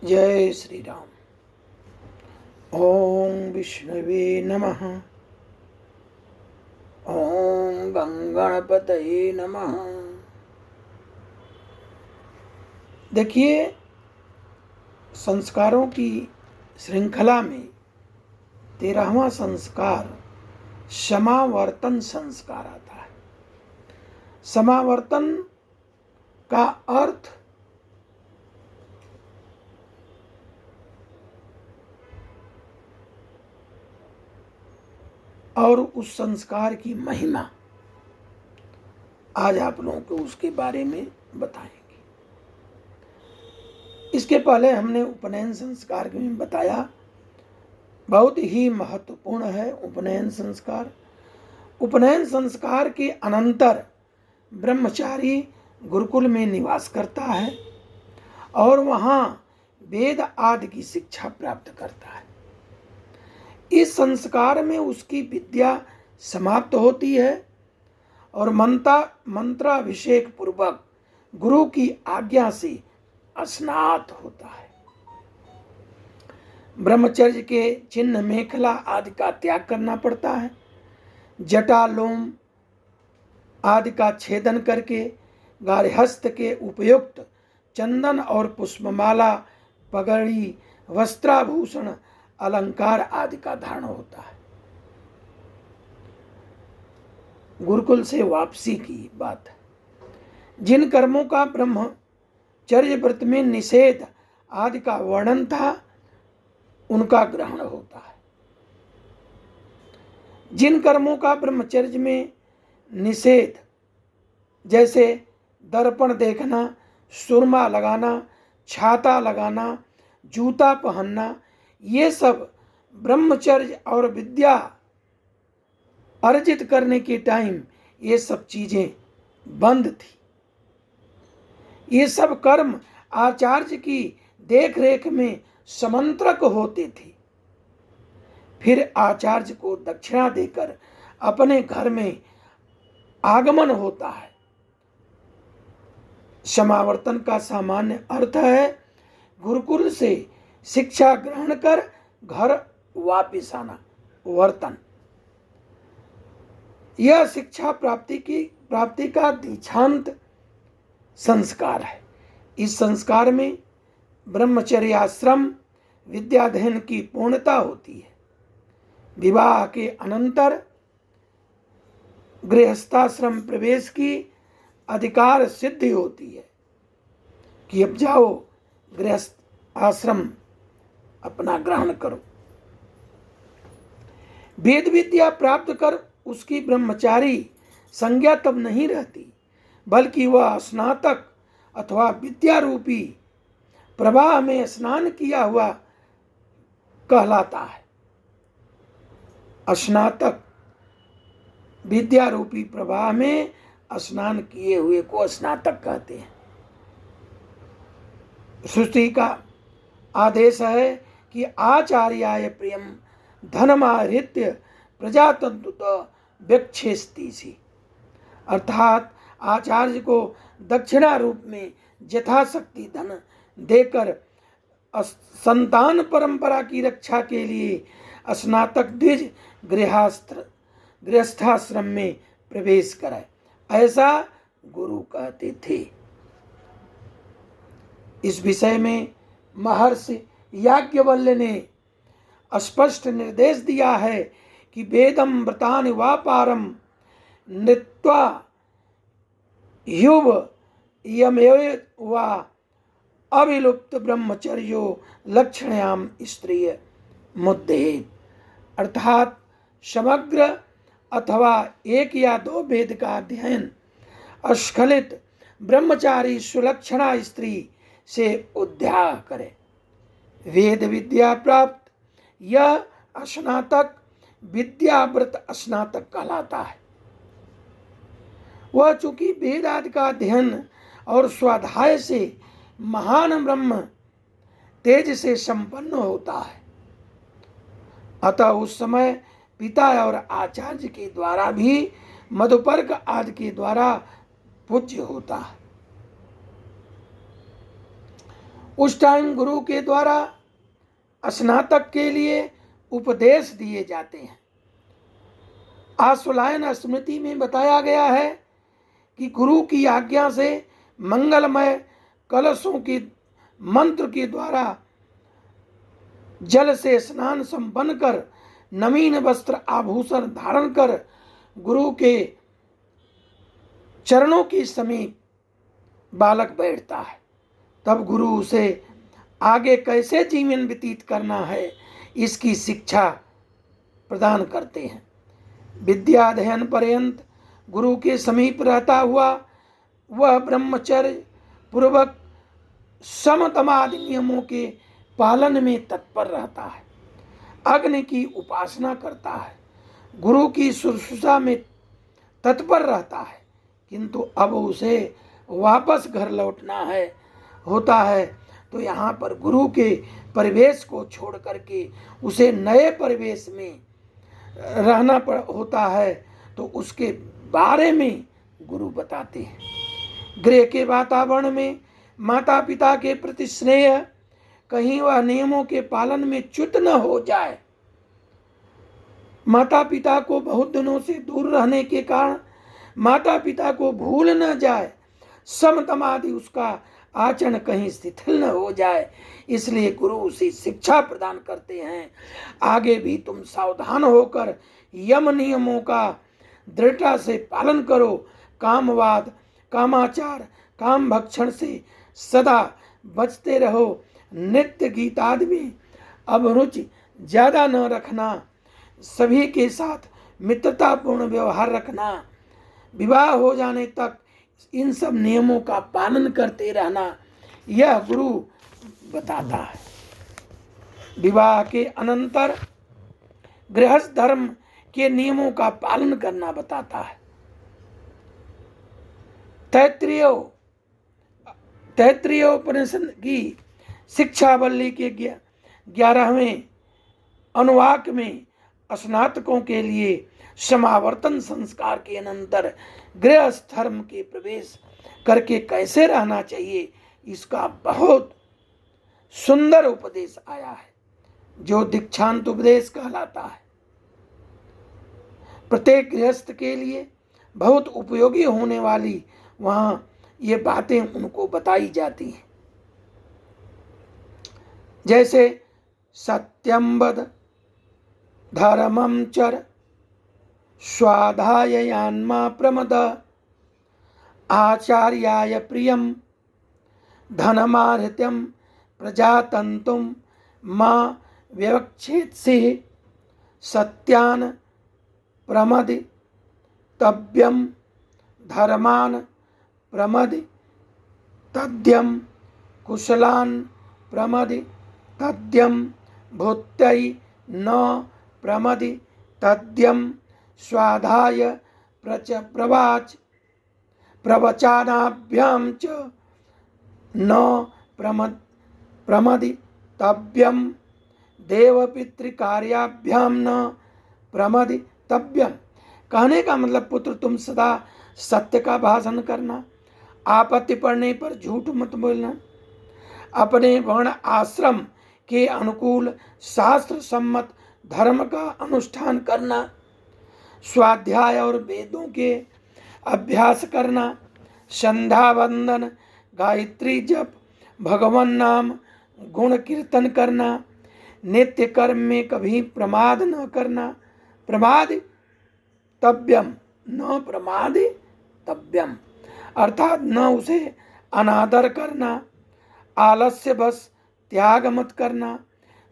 जय श्री राम। ओम विष्णवे नमः। ओम गंगणपतये नमः। देखिए, संस्कारों की श्रृंखला में 13वां संस्कार समावर्तन संस्कार आता है। समावर्तन का अर्थ और उस संस्कार की महिमा आज आप लोगों को उसके बारे में बताएंगे। इसके पहले हमने उपनयन संस्कार के में बताया, बहुत ही महत्वपूर्ण है उपनयन संस्कार। उपनयन संस्कार के अनंतर ब्रह्मचारी गुरुकुल में निवास करता है और वहाँ वेद आदि की शिक्षा प्राप्त करता है। इस संस्कार में उसकी विद्या समाप्त होती है और मंत्राभिषेक पूर्वक गुरु की आज्ञा से स्नात होता है। ब्रह्मचर्य के चिन्ह मेखला आदि का त्याग करना पड़ता है। जटा लोम आदि का छेदन करके गार्हस्थ के उपयुक्त चंदन और पुष्पमाला, पगड़ी, वस्त्राभूषण, अलंकार आदि का धारण होता है। गुरुकुल से वापसी की बात है। जिन कर्मों का ब्रह्मचर्य व्रत में निषेध आदि का वर्णन था, उनका ग्रहण होता है। जिन कर्मों का ब्रह्मचर्य में निषेध, जैसे दर्पण देखना, सुरमा लगाना, छाता लगाना, जूता पहनना, ये सब ब्रह्मचर्य और विद्या अर्जित करने के टाइम ये सब चीजें बंद थी। ये सब कर्म आचार्य की देख रेख में समंत्रक होते थे। फिर आचार्य को दक्षिणा देकर अपने घर में आगमन होता है। समावर्तन का सामान्य अर्थ है गुरुकुल से शिक्षा ग्रहण कर घर वापिस आना, वर्तन। यह शिक्षा प्राप्ति का दीक्षांत संस्कार है। इस संस्कार में ब्रह्मचर्याश्रम विद्याध्ययन की पूर्णता होती है। विवाह के अनंतर गृहस्थाश्रम प्रवेश की अधिकार सिद्धि होती है कि अब जाओ गृहस्थ आश्रम अपना ग्रहण करो। वेद विद्या प्राप्त कर उसकी ब्रह्मचारी संज्ञा तब नहीं रहती, बल्कि वह स्नातक अथवा विद्या रूपी प्रवाह में स्नान किया हुआ कहलाता है। स्नातक विद्या रूपी प्रवाह में स्नान किए हुए को स्नातक कहते हैं। श्रुति का आदेश है कि आचार्याय प्रियम धनमाहृत्य प्रजातंतुत व्यक्षेस्तीसी, अर्थात आचार्य को दक्षिणा रूप में यथाशक्ति धन देकर संतान परंपरा की रक्षा के लिए स्नातक द्विज गृहस्थाश्रम में प्रवेश करे, ऐसा गुरु कहते थे। इस विषय में महर्षि याज्ञवल्क्य ने स्पष्ट निर्देश दिया है कि वेदम व्रतानि वा पारम नृत्वा युव यमेव वा अविलुप्त ब्रह्मचर्यो लक्षण्याम स्त्रीय मुद्दे, अर्थात समग्र अथवा एक या दो वेद का अध्ययन अस्खलित ब्रह्मचारी सुलक्षणा स्त्री से उद्धार करे। वेद विद्या प्राप्त यह स्नातक विद्याव्रत स्नातक कहलाता है। वह चूंकि वेद आदि का अध्ययन और स्वाध्याय से महान ब्रह्म तेज से संपन्न होता है, अतः उस समय पिता और आचार्य के द्वारा भी मधुपर्क आदि के द्वारा पूज्य होता है। उस टाइम गुरु के द्वारा स्नातक के लिए उपदेश दिए जाते हैं। आश्वलायन स्मृति में बताया गया है कि गुरु की आज्ञा से मंगलमय कलशों के मंत्र के द्वारा जल से स्नान संपन्न कर नवीन वस्त्र आभूषण धारण कर गुरु के चरणों के समीप बालक बैठता है। तब गुरु उसे आगे कैसे जीवन व्यतीत करना है इसकी शिक्षा प्रदान करते हैं। विद्याध्ययन पर्यंत गुरु के समीप रहता हुआ वह ब्रह्मचर्य पूर्वक समतमादि नियमों के पालन में तत्पर रहता है, अग्नि की उपासना करता है, गुरु की शुश्रूषा में तत्पर रहता है। किंतु अब उसे वापस घर लौटना होता है तो यहाँ पर गुरु के परिवेश को छोड़ करके उसे नए परिवेश में रहना होता है। तो उसके बारे में गुरु बताते हैं। गृह के वातावरण में माता पिता के प्रति स्नेह, कहीं वह नियमों के पालन में च्युत न हो जाए। माता पिता को बहुत दिनों से दूर रहने के कारण माता पिता को भूल न जाए, समतमादि उसका आचरण कहीं शिथिल न हो जाए, इसलिए गुरु उसे शिक्षा प्रदान करते हैं। आगे भी तुम सावधान होकर यम नियमों का दृढ़ता से पालन करो, कामवाद, कामाचार, काम भक्षण से सदा बचते रहो, नृत्य गीत आदि में अभिरुचि ज़्यादा न रखना, सभी के साथ मित्रतापूर्ण व्यवहार रखना, विवाह हो जाने तक इन सब नियमों का पालन करते रहना, यह गुरु बताता है। विवाह के अनंतर गृहस्थ धर्म के नियमों का पालन करना बताता है। तैत्तिरीय उपनिषद की शिक्षावल्ली के 11वें अनुवाक में स्नातकों के लिए समावर्तन संस्कार के अनंतर गृहस्थ धर्म के प्रवेश करके कैसे रहना चाहिए इसका बहुत सुंदर उपदेश आया है, जो दीक्षांत उपदेश कहलाता है। प्रत्येक गृहस्थ के लिए बहुत उपयोगी होने वाली वहाँ ये बातें उनको बताई जाती हैं। जैसे सत्यम वद, धर्मं चर, स्वाध्यायान्मा प्रमद, आचार्याय प्रियम, धनमाहृत्यं प्रजातंतुं मा व्यवक्षेत्सि, सत्यान् प्रमदितव्यं, धर्मान् प्रमदितव्यं, कुशलान् प्रमदितव्यं, भूत्यै न प्रमदितव्यं, स्वाध्याय प्रवचनाभ्यां च न प्रमदितव्यं, देवपितृकार्याभ्यां न प्रमदितव्यं। कहने का मतलब पुत्र तुम सदा सत्य का भाषण करना, आपत्ति पड़ने पर झूठ मत बोलना, अपने वर्ण आश्रम के अनुकूल शास्त्र सम्मत धर्म का अनुष्ठान करना, स्वाध्याय और वेदों के अभ्यास करना, संध्या वंदन, गायत्री जप, भगवान नाम गुण कीर्तन करना, नित्य कर्म में कभी प्रमाद न करना, प्रमादितव्यम न प्रमादितव्यम अर्थात न उसे अनादर करना, आलस्य बस त्याग मत करना,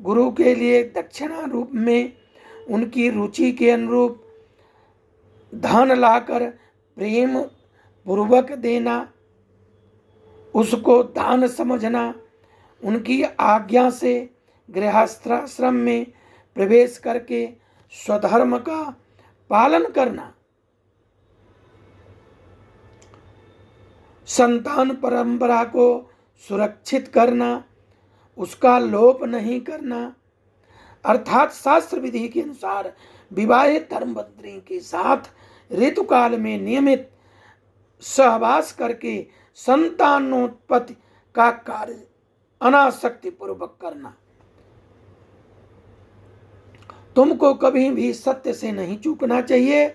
गुरु के लिए दक्षिणा रूप में उनकी रुचि के अनुरूप धन लाकर प्रेम पूर्वक देना, उसको दान समझना, उनकी आज्ञा से गृहस्थाश्रम में प्रवेश करके स्वधर्म का पालन करना, संतान परंपरा को सुरक्षित करना, उसका लोप नहीं करना, अर्थात शास्त्र विधि के अनुसार विवाहित धर्मपत्नी के साथ ऋतुकाल में नियमित सहवास करके संतानोत्पत्ति का कार्य अनासक्ति पूर्वक करना। तुमको कभी भी सत्य से नहीं चूकना चाहिए।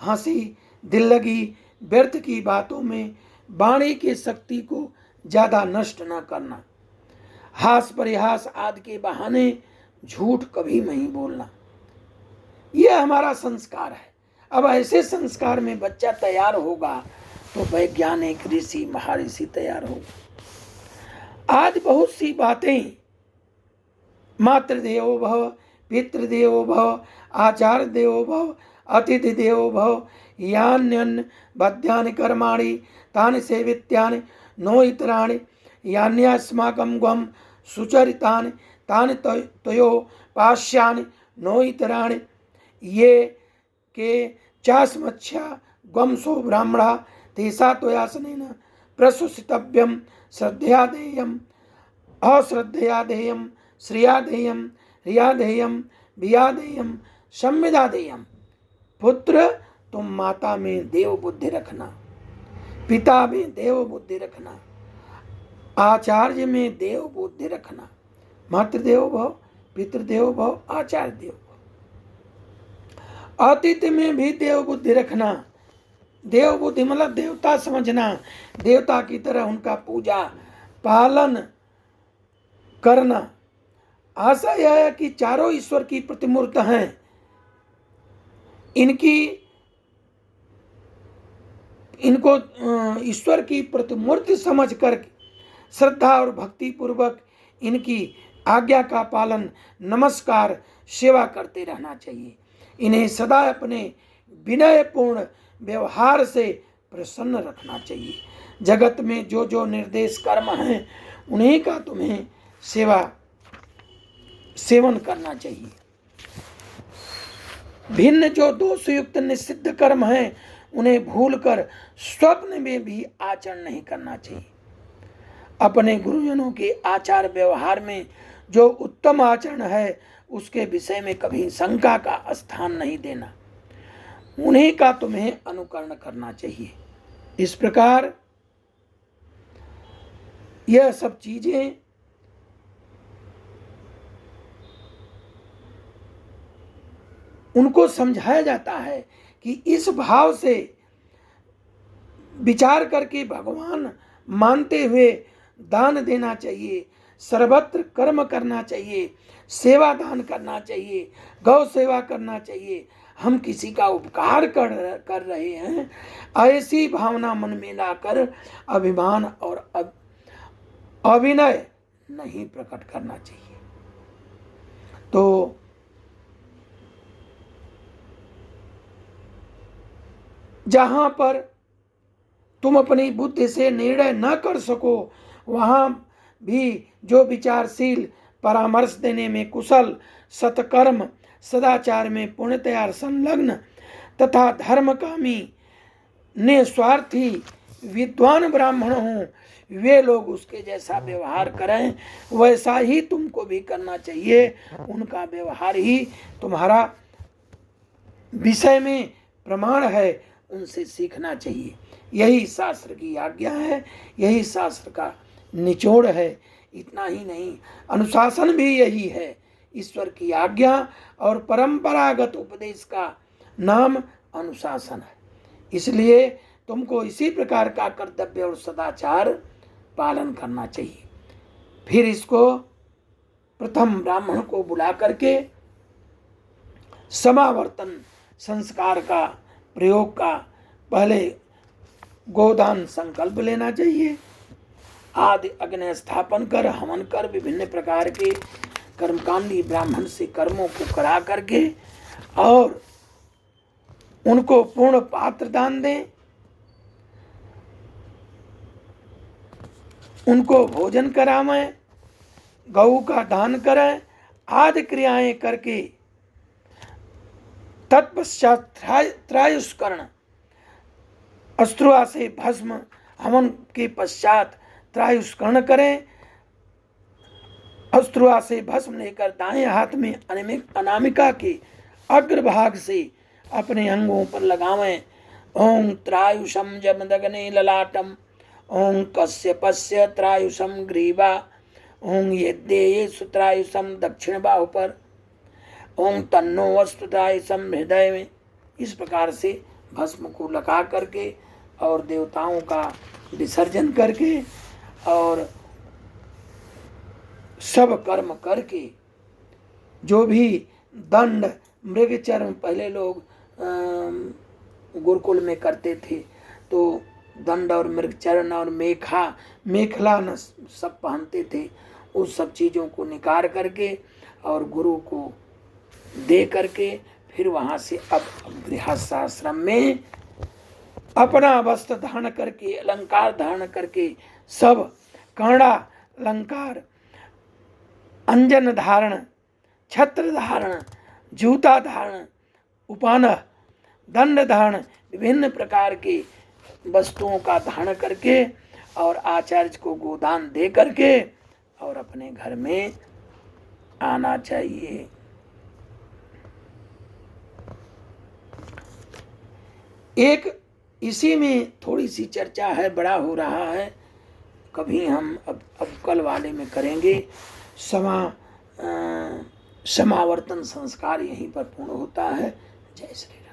हंसी, दिल लगी, व्यर्थ की बातों में वाणी की शक्ति को ज्यादा नष्ट न करना। हास परिहास आदि के बहाने झूठ कभी नहीं बोलना। यह हमारा संस्कार है। अब ऐसे संस्कार में बच्चा तैयार होगा तो वैज्ञानिक, ऋषि, महर्षि तैयार होगा। आज बहुत सी बातें मातृदेवो भव, पितृदेवो भव, आचार्य देवो भव, अतिथि देवो भव, यान्यन् बद्धानि कर्माणि तानि सेवित्यानि नो इतराणि यान्यस्माकं ग्वं सुचरितानि तानि तयो पास्यानि नो इतराणि ये के चास्मच्छा ग्वं सो ब्राह्मणा तेषा त्वयासनेन प्रशंसितव्यं श्रद्धया देयम् अश्रद्धया देयम् श्रिया देयम् रिया देयम् विया देयम् संविदा देयम्। पुत्र, तुम माता में देव बुद्धि रखना, पिता में देव बुद्धि रखना, आचार्य में देव बुद्धि रखना। मातृदेवो भव, पितृदेवो भव, आचार्य देवो भव। अतिथि में भी देव बुद्धि रखना। देव बुद्धि मतलब देवता समझना, देवता की तरह उनका पूजा पालन करना। आशा यह है कि चारों ईश्वर की प्रतिमूर्त हैं, इनको ईश्वर की प्रतिमूर्ति समझकर श्रद्धा और भक्ति पूर्वक इनकी आज्ञा का पालन, नमस्कार, सेवा करते रहना चाहिए। इन्हें सदा अपने विनयपूर्ण व्यवहार से प्रसन्न रखना चाहिए। जगत में जो जो निर्देश कर्म हैं उन्हीं का तुम्हें सेवन करना चाहिए। भिन्न जो दोषयुक्त निषिद्ध कर्म हैं उन्हें भूलकर स्वप्न में भी आचरण नहीं करना चाहिए। अपने गुरुजनों के आचार व्यवहार में जो उत्तम आचरण है उसके विषय में कभी शंका का स्थान नहीं देना। उन्हीं का तुम्हें अनुकरण करना चाहिए। इस प्रकार यह सब चीजें उनको समझाया जाता है कि इस भाव से विचार करके भगवान मानते हुए दान देना चाहिए, सर्वत्र कर्म करना चाहिए, सेवा दान करना चाहिए, गौ सेवा करना चाहिए। हम किसी का उपकार कर रहे हैं, ऐसी भावना मन में लाकर अभिमान और अभिनय नहीं प्रकट करना चाहिए। तो जहां पर तुम अपनी बुद्धि से निर्णय न कर सको वहां भी जो विचारशील, परामर्श देने में कुशल, सत्कर्म, सदाचार में पूर्णतया संलग्न तथा धर्मकामी, निस्वार्थी, विद्वान ब्राह्मण हों, वे लोग उसके जैसा व्यवहार करें वैसा ही तुमको भी करना चाहिए। उनका व्यवहार ही तुम्हारा विषय में प्रमाण है, उनसे सीखना चाहिए। यही शास्त्र की आज्ञा है, यही शास्त्र का निचोड़ है। इतना ही नहीं, अनुशासन भी यही है। ईश्वर की आज्ञा और परंपरागत उपदेश का नाम अनुशासन है। इसलिए तुमको इसी प्रकार का कर्तव्य और सदाचार पालन करना चाहिए। फिर इसको प्रथम ब्राह्मण को बुला करके समावर्तन संस्कार का प्रयोग का पहले गोदान संकल्प लेना चाहिए। आदि अग्नि स्थापन कर, हवन कर, विभिन्न प्रकार के कर्मकांडी ब्राह्मण से कर्मों को करा करके और उनको पूर्ण पात्र दान दें, उनको भोजन करावें, गऊ का दान करें, आदि क्रियाएं करके तत्पश्चात त्रायुष्करण, अस्त्रुआ से भस्म, हवन के पश्चात त्रायुष्करण करें। अस्त्रुआ से भस्म लेकर दाएं हाथ में अनामिका के अग्रभाग से अपने अंगों पर लगावें। ओं त्रायुषम जमदग्ने ललाटम, ओं कश्यपस्य त्रायुषम ग्रीवा, ओम यद्ये सूत्रायुषम दक्षिण बाहु पर, ओम तन्नो वस्तुतायुषम हृदय में। इस प्रकार से भस्म को लगा करके और देवताओं का विसर्जन करके और सब कर्म करके, जो भी दंड मृग चर्म पहले लोग गुरुकुल में करते थे, तो दंड और मृग चरण और मेखला न सब पहनते थे, उस सब चीज़ों को निकाल करके और गुरु को दे करके फिर वहाँ से अब गृहस्थाश्रम में अपना वस्त्र धारण करके, अलंकार धारण करके, सब कड़ा अलंकार, अंजन धारण, छत्र धारण, जूता धारण, उपानह, दंड धारण, विभिन्न प्रकार के वस्तुओं का धारण करके और आचार्य को गोदान दे करके और अपने घर में आना चाहिए। एक इसी में थोड़ी सी चर्चा है, बड़ा हो रहा है, कभी हम अब कल वाले में करेंगे। समावर्तन संस्कार यहीं पर पूर्ण होता है। जय श्री राम।